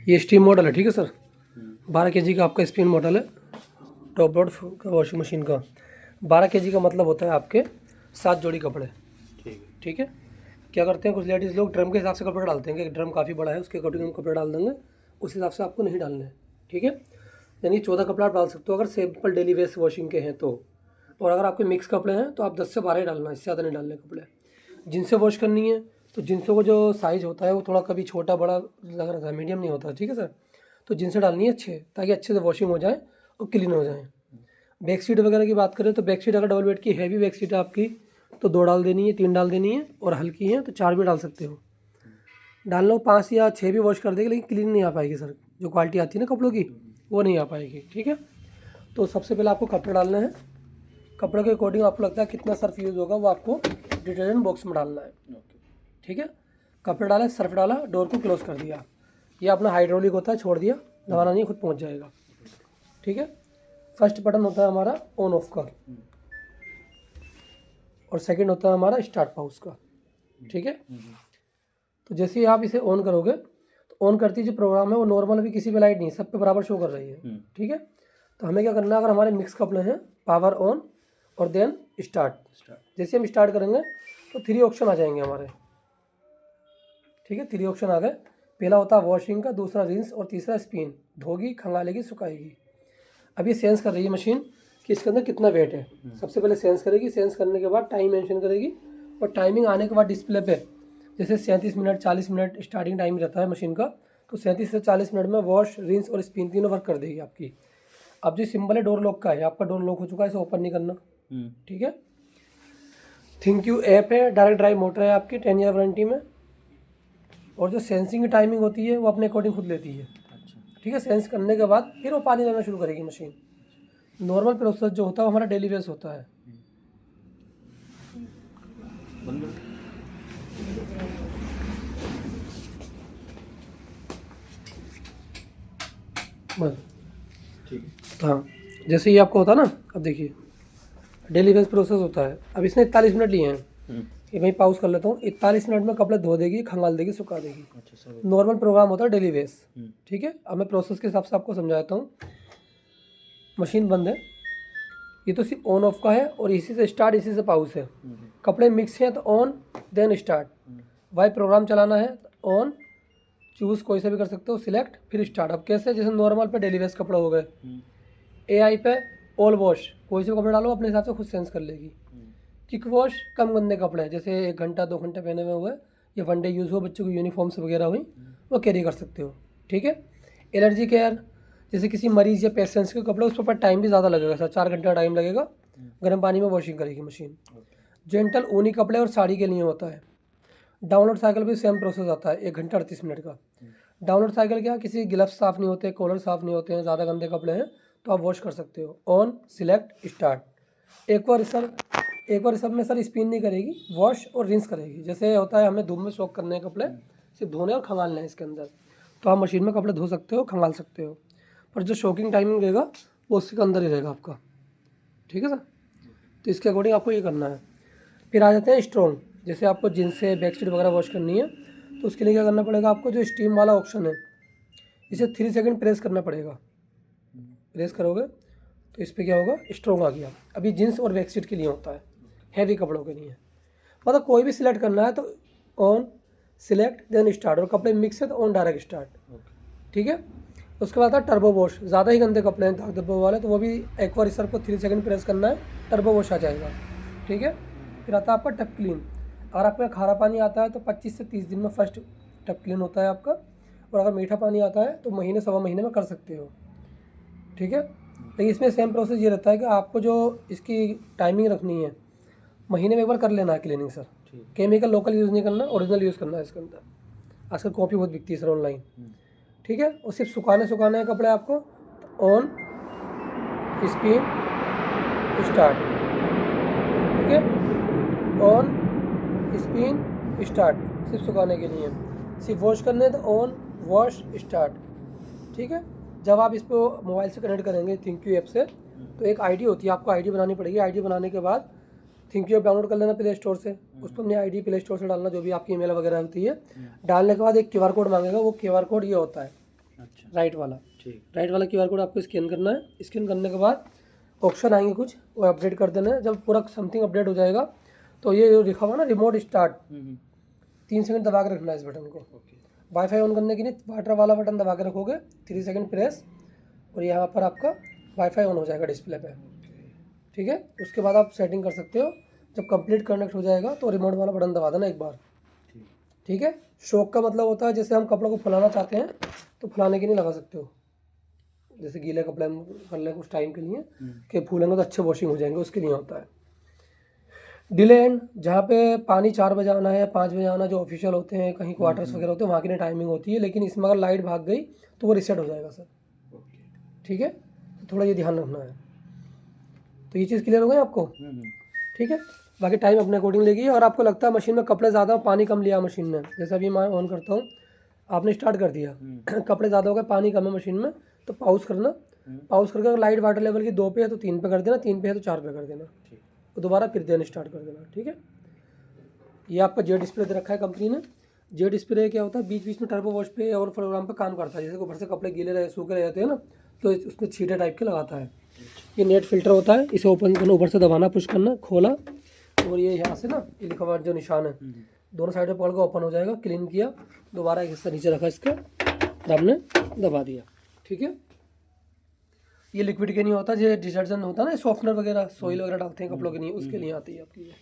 ये steam model है, ठीक है सर। 12 kg का आपका स्पिन मॉडल है, टॉप लोड का वॉशिंग मशीन का। 12 kg का मतलब होता है आपके 7 जोड़ी कपड़े, ठीक है। क्या करते हैं कुछ लेडीज़ लोग ड्रम के हिसाब से कपड़े डालते हैं कि ड्रम काफ़ी बड़ा है उसके अकॉर्डिंग हम कपड़े डाल देंगे, उस हिसाब से आपको नहीं डालने हैं, ठीक है। यानी 14 कपड़ा आप डाल सकते हो अगर सिंपल डेली वेस्ट वॉशिंग के हैं तो। और अगर आपके मिक्स कपड़े हैं तो आप 10 से 12 ही डालना, इससे ज़्यादा नहीं डालने कपड़े। जिनसे वॉश करनी है तो जिनसों को जो साइज़ होता है वो थोड़ा कभी छोटा बड़ा लग रहा था, मीडियम नहीं होता, ठीक है सर। तो जिनसे डालनी है अच्छे, ताकि अच्छे से वॉशिंग हो जाए और क्लीन हो जाए। बैक सीट वगैरह की बात करें तो बैक सीट अगर डबल बेड की हैवी बैक सीट है आपकी तो 2 डाल देनी है, 3 डाल देनी है, और हल्की है तो 4 भी डाल सकते हो। डाल लो 5 या 6 भी वॉश कर देगी, लेकिन क्लीन नहीं आ पाएगी सर। जो क्वालिटी आती है ना कपड़ों की वो नहीं आ पाएगी, ठीक है। तो सबसे पहले आपको कपड़े डालने हैं। कपड़े के अकॉर्डिंग आपको लगता है कितना सर्फ यूज़ होगा वो आपको डिटर्जेंट बॉक्स में डालना है, ठीक है। कपड़े डाले, सर्फ डाला, डोर को क्लोज कर दिया। ये अपना हाइड्रोलिक होता है, छोड़ दिया, दबाना नहीं, खुद पहुंच जाएगा, ठीक है। फर्स्ट बटन होता है हमारा ऑन ऑफ का, और सेकंड होता है हमारा स्टार्ट पाउस का, ठीक है। तो जैसे ही आप इसे ऑन करोगे तो ऑन करती जो प्रोग्राम है वो नॉर्मल भी किसी पे लाइट नहीं, सब पे बराबर शो कर रही है, ठीक है। तो हमें क्या करना है, अगर हमारे मिक्स कपड़े हैं पावर ऑन और देन स्टार्ट। जैसे हम स्टार्ट करेंगे तो 3 ऑप्शन आ जाएंगे हमारे, ठीक है। 3 ऑप्शन आ गए। पहला होता है वॉशिंग का, दूसरा रिंस, और तीसरा स्पिन। धोगी, खंगालेगी, सुखाएगी। अब ये सेंस कर रही है मशीन कि इसके अंदर कितना वेट है। सबसे पहले सेंस करेगी, सेंस करने के बाद टाइम मेंशन करेगी, और टाइमिंग आने के बाद डिस्प्ले पे जैसे 37 मिनट 40 मिनट स्टार्टिंग टाइम रहता है मशीन का, तो 37 से 40 मिनट में वॉश, रिंस और स्पिन तीनों वर्क कर देगी आपकी। अब जो सिंबल है डोर लॉक का है, आपका डोर लॉक हो चुका है, इसे ओपन नहीं करना, ठीक है। थिंक्यू ऐप है, डायरेक्ट ड्राइव मोटर है आपकी 10 ईयर वारंटी में, और जो सेंसिंग की टाइमिंग होती है वो अपने अकॉर्डिंग खुद लेती है, ठीक है। सेंस करने के बाद फिर वो पानी लेना शुरू करेगी मशीन। नॉर्मल प्रोसेस जो होता है वो हमारा डेली बेस होता है। बस, हाँ, जैसे ये आपको होता है ना, अब देखिए डेली बेस प्रोसेस होता है। अब इसने 41 मिनट लिए हैं, ये मैं पाउज कर लेता हूँ। 41 मिनट में कपड़े धो देगी, खंगाल देगी, सुखा देगी। नॉर्मल प्रोग्राम होता है डेली बेस, ठीक है। अब मैं प्रोसेस के हिसाब से आपको समझाता हूँ। मशीन बंद है, ये तो सिर्फ ऑन ऑफ का है, और इसी से स्टार्ट, इसी से पाउस है। कपड़े मिक्स हैं तो on then start. Y programme चलाना है तो ऑन, चूज़ कोई सा भी कर सकते हो, सिलेक्ट, फिर स्टार्ट। अब कैसे, जैसे नॉर्मल पे डेली वेस्ट कपड़े हो गए, AI पे ऑल वॉश, कोई से कपड़े डालो अपने हिसाब से खुद सेंस कर लेगी। किक वॉश, कम गंदे कपड़े जैसे 1 घंटा 2 घंटे पहने हुए हुए या 1 डे यूज़ हो, बच्चों की यूनिफॉर्म्स वगैरह हुई, वो कैरी कर सकते हो, ठीक है। एलर्जी केयर, जैसे किसी मरीज़ या पेशेंट्स के कपड़े, उस पर टाइम भी ज़्यादा लगेगा सर, 4 घंटे का टाइम लगेगा, गर्म पानी में वॉशिंग करेगी मशीन। जेंटल ऊनी कपड़े और साड़ी के लिए होता है। डाउनलोड साइकिल भी सेम प्रोसेस आता है, 1 घंटा 38 मिनट का। डाउनलोड साइकिल क्या, किसी ग्लव्स साफ़ नहीं होते, कॉलर साफ़ नहीं होते हैं, ज़्यादा गंदे कपड़े हैं तो आप वॉश कर सकते हो। On, select, start. एक बार सब में सर स्पिन नहीं करेगी, वॉश और रिंस करेगी। जैसे होता है हमें धूप में सोक करने हैं कपड़े, सिर्फ धोने और खंगालने हैं इसके अंदर, तो आप मशीन में कपड़े धो सकते हो, खंगाल सकते हो, पर जो शोकिंग टाइमिंग रहेगा वो उसके अंदर ही रहेगा आपका, ठीक है सर। तो इसके अकॉर्डिंग आपको ये करना है। फिर आ जाते हैं स्ट्रॉन्ग, जैसे आपको जींस से बैक सीट वगैरह वॉश करनी है तो उसके लिए क्या करना पड़ेगा आपको, जो स्टीम वाला ऑप्शन है इसे 3 सेकंड प्रेस करना पड़ेगा। प्रेस करोगे तो इस पर क्या होगा, स्ट्रॉन्ग आ गया। अभी जींस और बैक सीट के लिए होता है, हैवी कपड़ों के लिए। मतलब कोई भी सिलेक्ट करना है तो ऑन, सिलेक्ट, देन स्टार्ट, और कपड़े मिक्स है तो ऑन डायरेक्ट स्टार्ट, ठीक है। उसके बाद आता है टर्बो वॉश, ज़्यादा ही गंदे कपड़े हैं दाग धब्बे वाले, तो वो भी एक बार सर को 3 सेकंड प्रेस करना है, टर्बो वॉश आ जाएगा, ठीक है। फिर आता है आपका टप क्लीन। अगर आपका खारा पानी आता है तो 25 से 30 दिन में फर्स्ट टप क्लीन होता है आपका, और अगर मीठा पानी आता है तो महीने सवा महीने में कर सकते हो, ठीक है। लेकिन इसमें सेम प्रोसेस ये रहता है कि आपको जो इसकी टाइमिंग रखनी है, महीने में एक बार कर लेना है cleaning sir. Chemical local use नहीं करना, ओरिजिनल यूज़ करना है इसके अंदर। आजकल कॉपी बहुत बिकती है सर ऑनलाइन, ठीक है। और सिर्फ सुखाने हैं कपड़े आपको, ऑन, स्पिन, स्टार्ट, ठीक है। ऑन, स्पिन, स्टार्ट, सिर्फ सुखाने के लिए। सिर्फ वॉश करने हैं तो ऑन, वॉश, स्टार्ट, ठीक है। जब आप इसको मोबाइल से कनेक्ट करेंगे थिंक्यू ऐप से, तो एक आईडी होती है, आपको आईडी बनानी पड़ेगी। आईडी बनाने के बाद थिंक्यू ऐप डाउनलोड कर लेना प्ले स्टोर से, उस पर अपनी आईडी प्ले स्टोर से डालना, जो भी आपकी ईमेल वगैरह होती है। डालने के बाद एक QR कोड मांगेगा, वो QR कोड ये होता है, अच्छा राइट वाला। ठीक। राइट वाला QR कोड आपको स्कैन करना है। स्कैन करने के बाद ऑप्शन आएंगे कुछ, वो अपडेट कर देना है। जब पूरा समथिंग अपडेट हो जाएगा तो ये जो लिखा हुआ ना रिमोट स्टार्ट, 3 सेकंड दबा के रखना है इस बटन को। ओके वाईफाई ऑन करने के लिए वाटर वाला बटन दबा के रखोगे, 3 सेकंड प्रेस, और यहाँ पर आपका वाईफाई ऑन हो जाएगा डिस्प्ले पे। ठीक है, उसके बाद आप सेटिंग कर सकते हो। जब कंप्लीट कनेक्ट हो जाएगा तो रिमोट वाला बटन दबा देना एक बार। ठीक है, शॉक का मतलब होता है जैसे हम कपड़ों को फुलाना चाहते हैं तो फुलाने के लिए लगा सकते हो, जैसे गीले कपड़े हम कर लें कुछ टाइम के लिए कि फूलेंगे तो अच्छे वॉशिंग हो जाएंगे, उसके लिए होता है। डिले एंड, जहाँ पे पानी 4 बजे आना है, 5 बजे आना, जो ऑफिशियल होते हैं कहीं क्वार्टर्स वगैरह होते हैं वहाँ की टाइमिंग होती है, लेकिन इसमें अगर लाइट भाग गई तो वो रिसेट हो जाएगा सर। ठीक है, तो थोड़ा ये ध्यान रखना है। तो ये चीज़ क्लियर हो गई आपको? ठीक है, बाकी टाइम अपने अकॉर्डिंग लेगी। और आपको लगता है मशीन में कपड़े ज़्यादा, पानी कम लिया मशीन ने, जैसे अभी मैं ऑन करता हूँ, आपने स्टार्ट कर दिया, कपड़े ज़्यादा हो गए, पानी कम है मशीन में, तो पॉज करना। पॉज करके अगर लाइट वाटर लेवल की 2 पे है तो 3 पे कर देना, 3 पे है तो 4 पे कर देना, तो दोबारा फिर देना स्टार्ट कर देना। ठीक है, ये आपका जेट स्प्रे दे रखा है कंपनी ने। जेट स्प्रे क्या होता है, बीच बीच में टर्बो वॉश पे और प्रोग्राम पे काम करता है। जैसे ऊपर से कपड़े गीले रहे, सूखे रह जाते हैं ना, तो उसमें छींटे टाइप के लगाता है। ये नेट फिल्टर होता है, इसे ओपन करना, ऊपर से दबाना, पुश करना, खोला, और ये यहाँ से ना ये लिखा हुआ जो निशान है दोनों साइड में पकड़ के ओपन हो जाएगा। क्लीन किया, दोबारा एक हिस्सा नीचे रखा इसका, आपने दबा दिया। ठीक है, ये लिक्विड के नहीं होता, जो डिटर्जेंट होता है ना, सॉफ्टनर वगैरह, सोइल वगैरह डालते हैं कपड़ों के लिए, उसके लिए आती है आपकी ये।